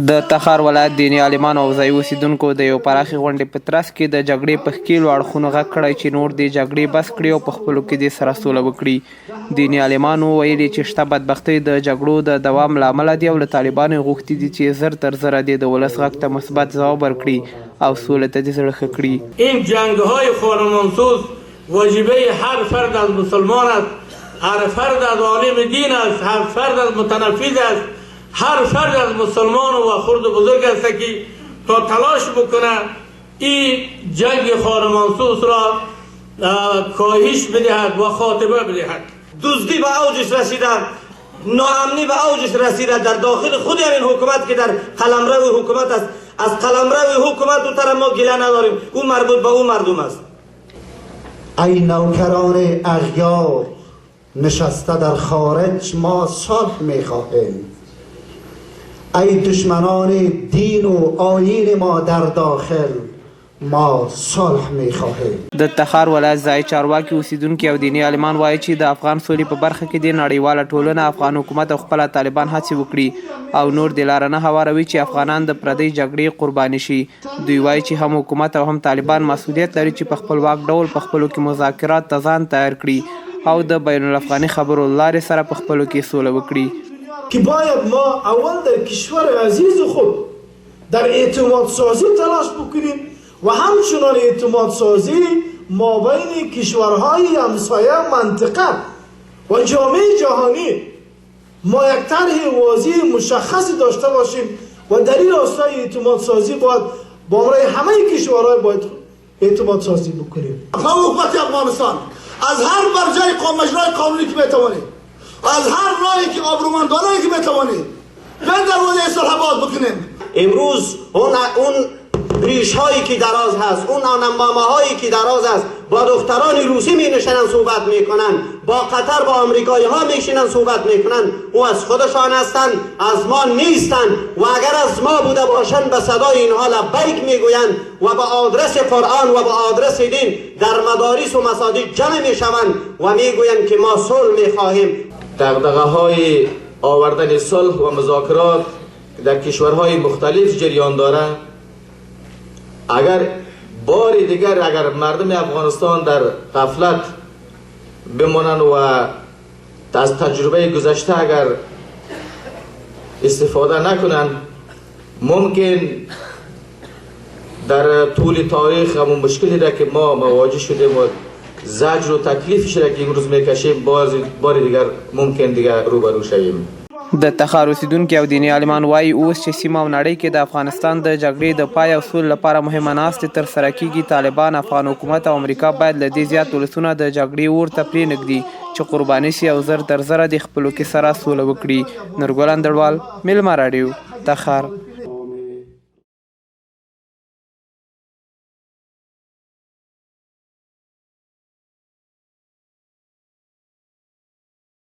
د تخار ولایت دیني عالمانو او ځایي اوسیدونکو د یو پراخې غونډې په ترڅ کې د جګړې په ښکېلو اړخونو غږ کړی چې نور دې جګړې بس کړي او په خپلو کې دې سره سوله وکړي. دیني عالمانو ویلي چې شته بدبختۍ د جګړو د دوام له امله دي او له طالبانو یې غوښتي دي چې زر تر زره دې د ولس غږ ته مثبت ځواب ورکړي او سولې ته دې زړه ښه کړي. این جنگ‌های خانمانسوز واجبه هر فرد از مسلمان است، هر فرد از عالم دین است، هر فرد از متنفذ است، هر فرد از مسلمان و خرد و بزرگ است که تا تلاش بکنه این جنگ خانمانسوز را کاهش بدهد و خاتمه بدهد. دزدی به اوجش رسیده، ناامنی به اوجش رسیده در داخل خود این حکومت که در قلمرو حکومت است. از قلمرو حکومت او طرف ما گله نداریم، او مربوط به او مردم است. ای نوکران اغیار نشسته در خارج ما صلح میخواهیم. ای دشمنان دین و آیین ما در داخل ما صلح میخواهیم. د تخار ولایت ځایي چارواکي اوسیدونکي او دیني عالمان وایي چې د افغان سولې په برخه کې د نړیواله ټولنه افغان حکومت او خپله طالبان هڅې وکړي او نور د لاره نه هواروي چې افغانان د پردۍ جګړې قرباني شي. دوی وایي چې هم حکومت او هم طالبان مسؤلیت لري چې په خپلواک ډول په خپلو کې مذاکرات ته ځان تیار کړي او د بین الافغاني خبرو لارې سره په خپلو کې سوله وکړي. که باید ما اول در کشور عزیز خود در اعتماد سازی تلاش بکنیم و همچنان اعتماد سازی ما بین کشورهای همسایه منطقه و جامعه جهانی ما یک طرح واضح مشخصی داشته باشیم و در این راستای اعتماد سازی باید با برای همه کشورهای باید اعتماد سازی بکنیم. حکومت افغانستان از هر برجای مجرای قانونی که بتوانید، از هر راهی که آبرومندانه‌ای که بتوانید به دروازه صلح باز بکنیم. امروز اون ریش هایی که دراز هست، اون نامنامه هایی که دراز هست، با دختران روسی می نشینن صحبت میکنن، با قطر با آمریکایی ها میشینن صحبت میکنن، او از خودشان هستند، از ما نیستند و اگر از ما بوده باشند به صدای اینها لبیک میگویند و به آدرس قرآن و به آدرس دین در مدارس و مساجد جمع میشوند و میگویند که ما صلح میخواهیم. دغدغه های آوردن صلح و مذاکرات در کشورهای مختلف جریان داره. اگر بار دیگر اگر مردم افغانستان در غفلت بمانند و از تجربه گذشته اگر استفاده نکنند، ممکن در طول تاریخ همون مشکلی را که ما مواجه شدیم و زجر و تکلیفش را که امروز میکشیم بار دیگر ممکن دیگر روبرو شویم. د تخار اوسیدونکي او دیني عالمان وایي اوس چې سیمه او نړۍ کې د افغانستان د جګړې د پای او سولې لپاره مهمه ناستې ترسره کیږي. طالبان، افغان حکومت او امریکا باید له دې زیات ولسونه د جګړې اور ته پرېنږدي چې قرباني شي او زر تر زره د خپلو کې سره سوله وکړي. نورګل اندړوال، میلمه راډیو، تخار.